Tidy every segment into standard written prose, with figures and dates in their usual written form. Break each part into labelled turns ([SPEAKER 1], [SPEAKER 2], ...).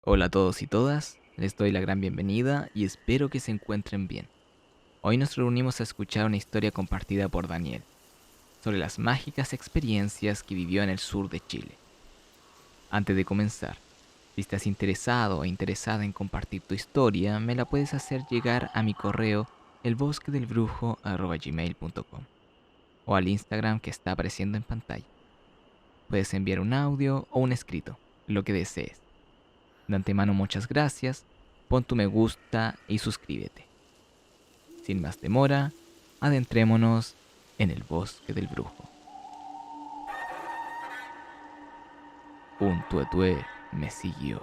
[SPEAKER 1] Hola a todos y todas, les doy la gran bienvenida y espero que se encuentren bien. Hoy nos reunimos a escuchar una historia compartida por Daniel sobre las mágicas experiencias que vivió en el sur de Chile. Antes de comenzar, si estás interesado o interesada en compartir tu historia, me la puedes hacer llegar a mi correo elbosquedelbrujo@gmail.com o al Instagram que está apareciendo en pantalla. Puedes enviar un audio o un escrito, lo que desees. De antemano muchas gracias, pon tu me gusta y suscríbete. Sin más demora, adentrémonos en el bosque del brujo. Un tuetué me siguió.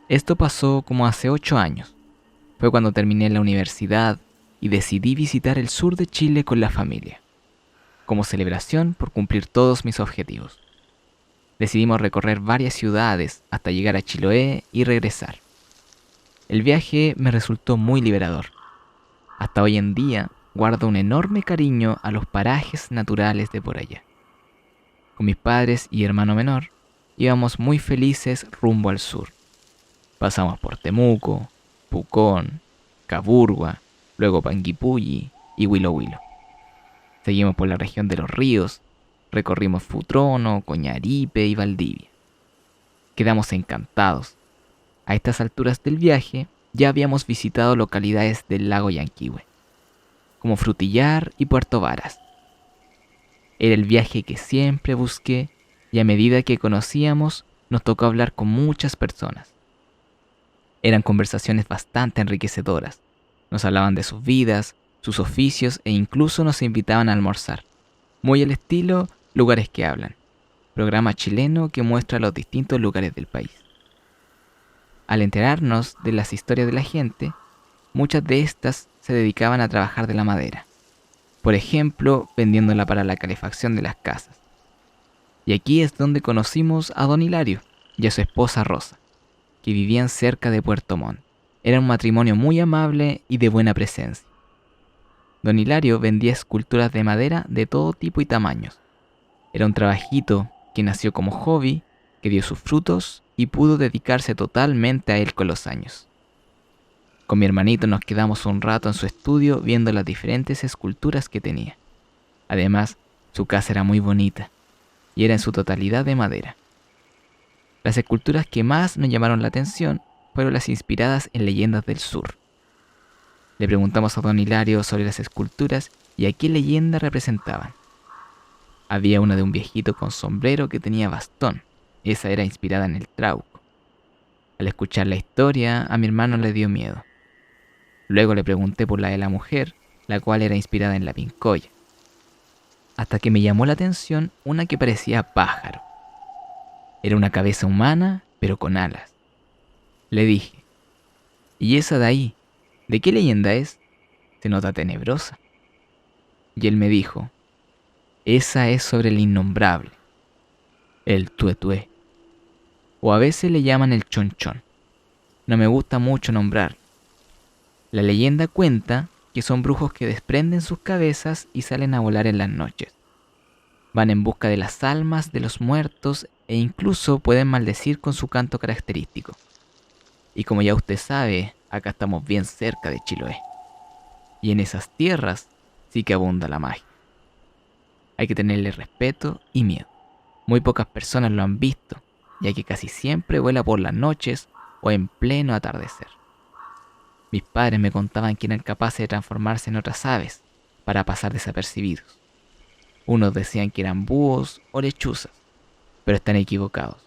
[SPEAKER 1] Esto pasó como hace 8 años. Fue cuando terminé la universidad y decidí visitar el sur de Chile con la familia, como celebración por cumplir todos mis objetivos. Decidimos recorrer varias ciudades hasta llegar a Chiloé y regresar. El viaje me resultó muy liberador. Hasta hoy en día guardo un enorme cariño a los parajes naturales de por allá. Con mis padres y hermano menor íbamos muy felices rumbo al sur. Pasamos por Temuco, Pucón, Caburgua, luego Panguipulli y Huilo Huilo. Seguimos por la región de los ríos, recorrimos Futrono, Coñaripe y Valdivia. Quedamos encantados. A estas alturas del viaje ya habíamos visitado localidades del lago Yanquihue, como Frutillar y Puerto Varas. Era el viaje que siempre busqué y a medida que conocíamos nos tocó hablar con muchas personas. Eran conversaciones bastante enriquecedoras. Nos hablaban de sus vidas, sus oficios e incluso nos invitaban a almorzar. Muy al estilo Lugares que Hablan, programa chileno que muestra los distintos lugares del país. Al enterarnos de las historias de la gente, muchas de estas se dedicaban a trabajar de la madera. Por ejemplo, vendiéndola para la calefacción de las casas. Y aquí es donde conocimos a don Hilario y a su esposa Rosa, que vivían cerca de Puerto Montt. Era un matrimonio muy amable y de buena presencia. Don Hilario vendía esculturas de madera de todo tipo y tamaños. Era un trabajito que nació como hobby, que dio sus frutos y pudo dedicarse totalmente a él con los años. Con mi hermanito nos quedamos un rato en su estudio viendo las diferentes esculturas que tenía. Además, su casa era muy bonita y era en su totalidad de madera. Las esculturas que más nos llamaron la atención fueron las inspiradas en leyendas del sur. Le preguntamos a don Hilario sobre las esculturas y a qué leyenda representaban. Había una de un viejito con sombrero que tenía bastón. Esa era inspirada en el Trauco. Al escuchar la historia, a mi hermano le dio miedo. Luego le pregunté por la de la mujer, la cual era inspirada en la Pincoya. Hasta que me llamó la atención una que parecía pájaro. Era una cabeza humana, pero con alas. Le dije, ¿y esa de ahí? ¿De qué leyenda es? Se nota tenebrosa. Y él me dijo, esa es sobre el innombrable, el tuetué, o a veces le llaman el chonchón. No me gusta mucho nombrar. La leyenda cuenta que son brujos que desprenden sus cabezas y salen a volar en las noches. Van en busca de las almas de los muertos e incluso pueden maldecir con su canto característico. Y como ya usted sabe, acá estamos bien cerca de Chiloé. Y en esas tierras sí que abunda la magia. Hay que tenerle respeto y miedo. Muy pocas personas lo han visto, ya que casi siempre vuela por las noches o en pleno atardecer. Mis padres me contaban que eran capaces de transformarse en otras aves para pasar desapercibidos. Unos decían que eran búhos o lechuzas, pero están equivocados.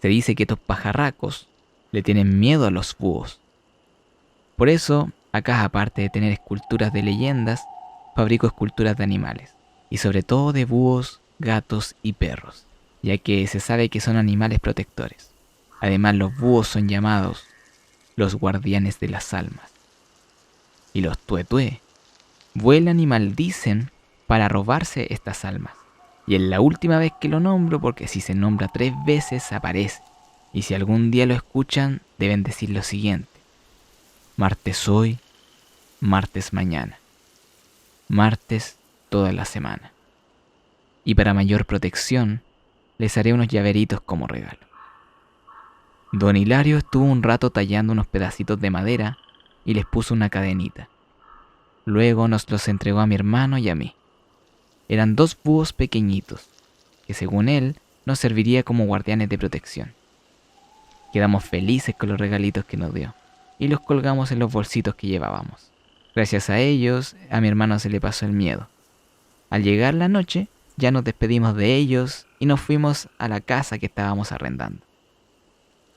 [SPEAKER 1] Se dice que estos pajarracos le tienen miedo a los búhos. Por eso, acá aparte de tener esculturas de leyendas, fabrico esculturas de animales, y sobre todo de búhos, gatos y perros, ya que se sabe que son animales protectores. Además, los búhos son llamados los guardianes de las almas. Y los tuetué vuelan y maldicen para robarse estas almas. Y es la última vez que lo nombro porque si se nombra 3 veces aparece. Y si algún día lo escuchan, deben decir lo siguiente. Martes hoy, martes mañana. Martes toda la semana. Y para mayor protección, les haré unos llaveritos como regalo. Don Hilario estuvo un rato tallando unos pedacitos de madera y les puso una cadenita. Luego nos los entregó a mi hermano y a mí. Eran 2 búhos pequeñitos, que según él nos serviría como guardianes de protección. Quedamos felices con los regalitos que nos dio y los colgamos en los bolsitos que llevábamos. Gracias a ellos, a mi hermano se le pasó el miedo. Al llegar la noche, ya nos despedimos de ellos y nos fuimos a la casa que estábamos arrendando.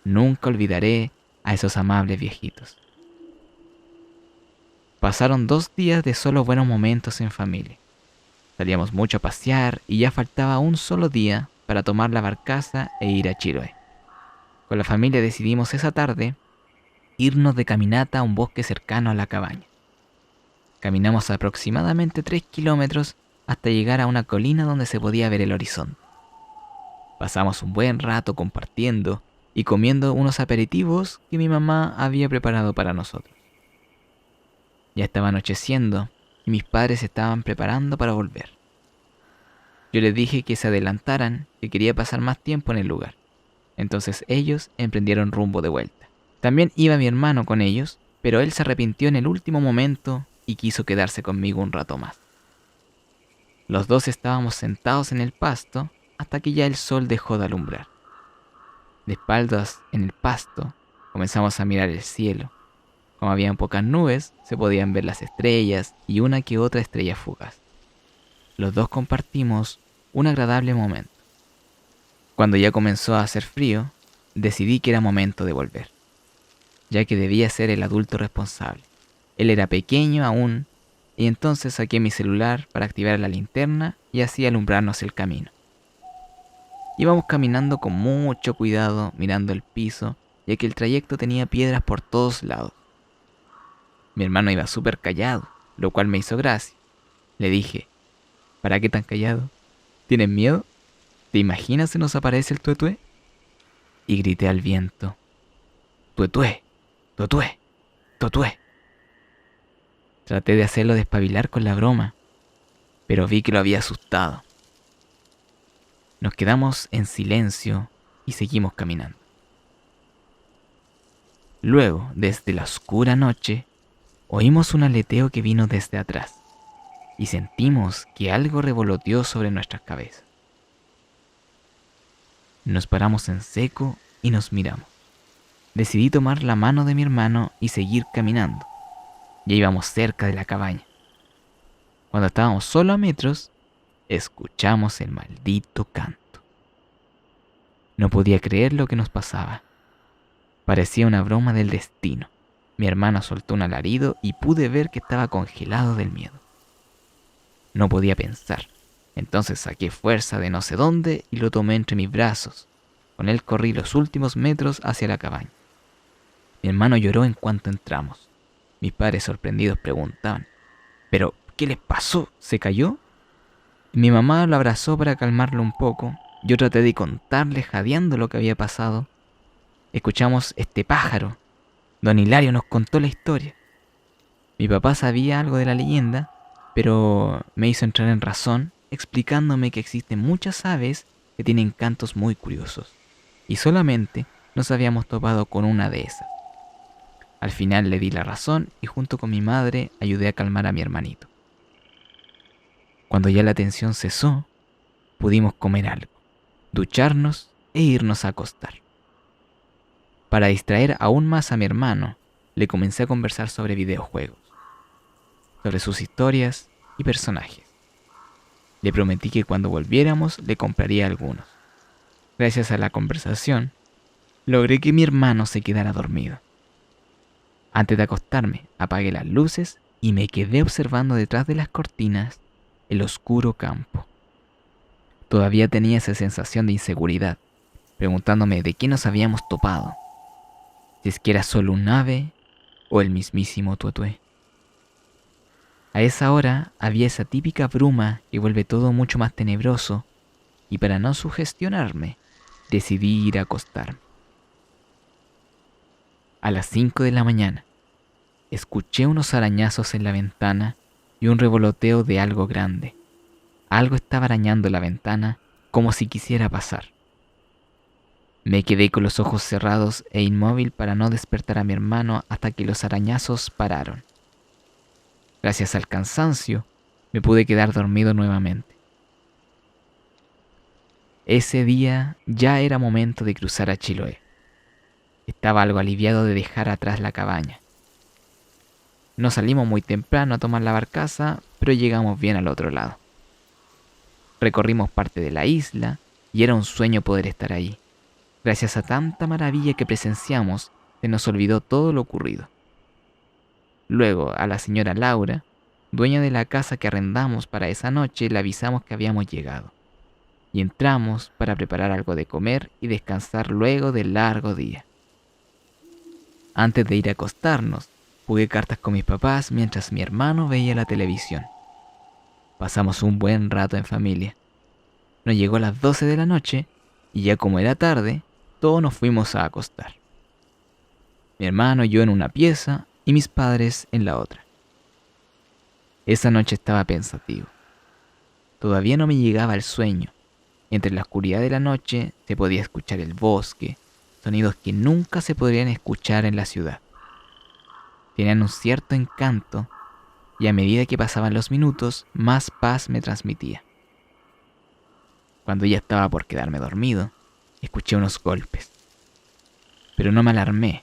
[SPEAKER 1] Nunca olvidaré a esos amables viejitos. Pasaron 2 días de solo buenos momentos en familia. Salíamos mucho a pasear y ya faltaba un solo día para tomar la barcaza e ir a Chiloé. Con la familia decidimos esa tarde irnos de caminata a un bosque cercano a la cabaña. Caminamos aproximadamente 3 kilómetros hasta llegar a una colina donde se podía ver el horizonte. Pasamos un buen rato compartiendo y comiendo unos aperitivos que mi mamá había preparado para nosotros. Ya estaba anocheciendo y mis padres se estaban preparando para volver. Yo les dije que se adelantaran, que quería pasar más tiempo en el lugar. Entonces ellos emprendieron rumbo de vuelta. También iba mi hermano con ellos, pero él se arrepintió en el último momento y quiso quedarse conmigo un rato más. Los dos estábamos sentados en el pasto hasta que ya el sol dejó de alumbrar. De espaldas en el pasto comenzamos a mirar el cielo. Como habían pocas nubes, se podían ver las estrellas y una que otra estrella fugaz. Los dos compartimos un agradable momento. Cuando ya comenzó a hacer frío, decidí que era momento de volver, ya que debía ser el adulto responsable. Él era pequeño aún, y entonces saqué mi celular para activar la linterna y así alumbrarnos el camino. Íbamos caminando con mucho cuidado, mirando el piso, ya que el trayecto tenía piedras por todos lados. Mi hermano iba súper callado, lo cual me hizo gracia. Le dije, ¿para qué tan callado? ¿Tienes miedo? ¿Te imaginas si nos aparece el tuetué? Y grité al viento, tuetué, tuetué, tuetué. Traté de hacerlo despabilar con la broma, pero vi que lo había asustado. Nos quedamos en silencio y seguimos caminando. Luego, desde la oscura noche, oímos un aleteo que vino desde atrás y sentimos que algo revoloteó sobre nuestras cabezas. Nos paramos en seco y nos miramos. Decidí tomar la mano de mi hermano y seguir caminando. Ya íbamos cerca de la cabaña. Cuando estábamos solo a metros, escuchamos el maldito canto. No podía creer lo que nos pasaba. Parecía una broma del destino. Mi hermano soltó un alarido y pude ver que estaba congelado del miedo. No podía pensar. Entonces saqué fuerza de no sé dónde y lo tomé entre mis brazos. Con él corrí los últimos metros hacia la cabaña. Mi hermano lloró en cuanto entramos. Mis padres sorprendidos preguntaban, ¿pero qué les pasó? ¿Se cayó? Mi mamá lo abrazó para calmarlo un poco. Yo traté de contarle jadeando lo que había pasado. Escuchamos este pájaro. Don Hilario nos contó la historia. Mi papá sabía algo de la leyenda, pero me hizo entrar en razón explicándome que existen muchas aves que tienen cantos muy curiosos y solamente nos habíamos topado con una de esas. Al final le di la razón y junto con mi madre ayudé a calmar a mi hermanito. Cuando ya la tensión cesó, pudimos comer algo, ducharnos e irnos a acostar. Para distraer aún más a mi hermano, le comencé a conversar sobre videojuegos, sobre sus historias y personajes. Le prometí que cuando volviéramos le compraría algunos. Gracias a la conversación, logré que mi hermano se quedara dormido. Antes de acostarme, apagué las luces y me quedé observando detrás de las cortinas el oscuro campo. Todavía tenía esa sensación de inseguridad, preguntándome de qué nos habíamos topado, si es que era solo un ave o el mismísimo tuetué. A esa hora había esa típica bruma que vuelve todo mucho más tenebroso y para no sugestionarme, decidí ir a acostarme. A las 5 de la mañana, escuché unos arañazos en la ventana y un revoloteo de algo grande. Algo estaba arañando la ventana como si quisiera pasar. Me quedé con los ojos cerrados e inmóvil para no despertar a mi hermano hasta que los arañazos pararon. Gracias al cansancio, me pude quedar dormido nuevamente. Ese día ya era momento de cruzar a Chiloé. Estaba algo aliviado de dejar atrás la cabaña. No salimos muy temprano a tomar la barcaza, pero llegamos bien al otro lado. Recorrimos parte de la isla y era un sueño poder estar ahí. Gracias a tanta maravilla que presenciamos, se nos olvidó todo lo ocurrido. Luego, a la señora Laura, dueña de la casa que arrendamos para esa noche, le avisamos que habíamos llegado. Y entramos para preparar algo de comer y descansar luego del largo día. Antes de ir a acostarnos, jugué cartas con mis papás mientras mi hermano veía la televisión. Pasamos un buen rato en familia. Nos llegó a las 12 de la noche y ya como era tarde, todos nos fuimos a acostar. Mi hermano y yo en una pieza y mis padres en la otra. Esa noche estaba pensativo. Todavía no me llegaba el sueño. Entre la oscuridad de la noche se podía escuchar el bosque, sonidos que nunca se podrían escuchar en la ciudad. Tenían un cierto encanto y a medida que pasaban los minutos, más paz me transmitía. Cuando ya estaba por quedarme dormido, escuché unos golpes. Pero no me alarmé,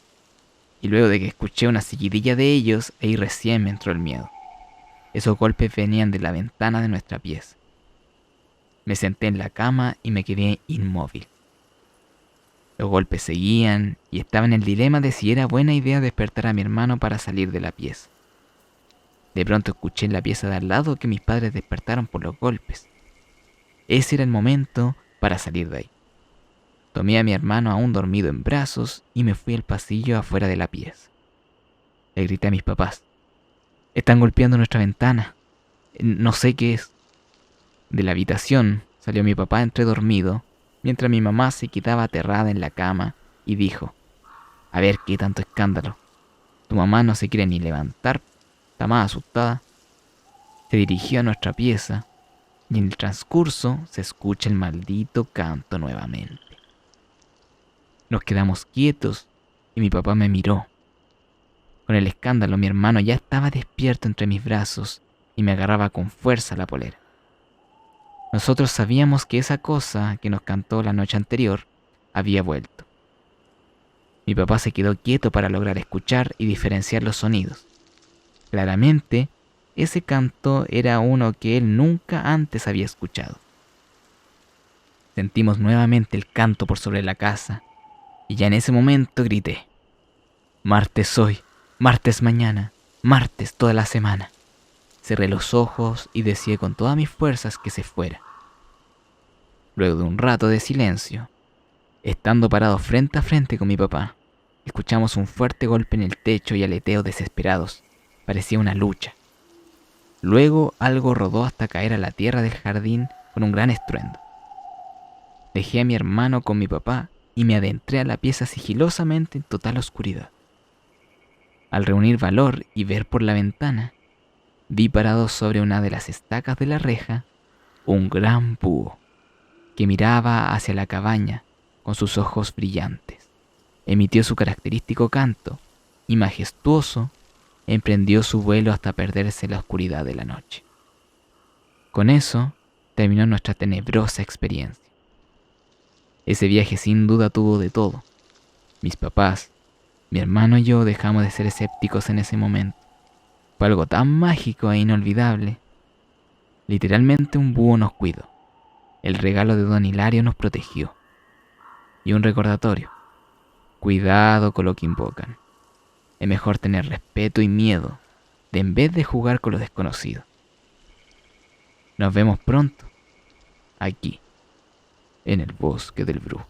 [SPEAKER 1] y luego de que escuché una seguidilla de ellos, ahí recién me entró el miedo. Esos golpes venían de la ventana de nuestra pieza. Me senté en la cama y me quedé inmóvil. Los golpes seguían y estaba en el dilema de si era buena idea despertar a mi hermano para salir de la pieza. De pronto escuché en la pieza de al lado que mis padres despertaron por los golpes. Ese era el momento para salir de ahí. Tomé a mi hermano aún dormido en brazos y me fui al pasillo afuera de la pieza. Le grité a mis papás: "Están golpeando nuestra ventana. No sé qué es". De la habitación salió mi papá entredormido, mientras mi mamá se quedaba aterrada en la cama y dijo: "A ver, qué tanto escándalo. Tu mamá no se quiere ni levantar, está más asustada". Se dirigió a nuestra pieza y en el transcurso se escucha el maldito canto nuevamente. Nos quedamos quietos y mi papá me miró. Con el escándalo, mi hermano ya estaba despierto entre mis brazos y me agarraba con fuerza la polera. Nosotros sabíamos que esa cosa que nos cantó la noche anterior había vuelto. Mi papá se quedó quieto para lograr escuchar y diferenciar los sonidos. Claramente, ese canto era uno que él nunca antes había escuchado. Sentimos nuevamente el canto por sobre la casa y ya en ese momento grité: "Martes hoy, martes mañana, martes toda la semana". Cerré los ojos y deseé con todas mis fuerzas que se fuera. Luego de un rato de silencio, estando parados frente a frente con mi papá, escuchamos un fuerte golpe en el techo y aleteos desesperados. Parecía una lucha. Luego algo rodó hasta caer a la tierra del jardín con un gran estruendo. Dejé a mi hermano con mi papá y me adentré a la pieza sigilosamente en total oscuridad. Al reunir valor y ver por la ventana, vi parado sobre una de las estacas de la reja un gran búho que miraba hacia la cabaña con sus ojos brillantes. Emitió su característico canto y majestuoso emprendió su vuelo hasta perderse en la oscuridad de la noche. Con eso terminó nuestra tenebrosa experiencia. Ese viaje sin duda tuvo de todo. Mis papás, mi hermano y yo dejamos de ser escépticos en ese momento. Fue algo tan mágico e inolvidable. Literalmente un búho nos cuidó. El regalo de Don Hilario nos protegió. Y un recordatorio: cuidado con lo que invocan. Es mejor tener respeto y miedo en vez de jugar con lo desconocido. Nos vemos pronto, aquí, en el bosque del Brujo.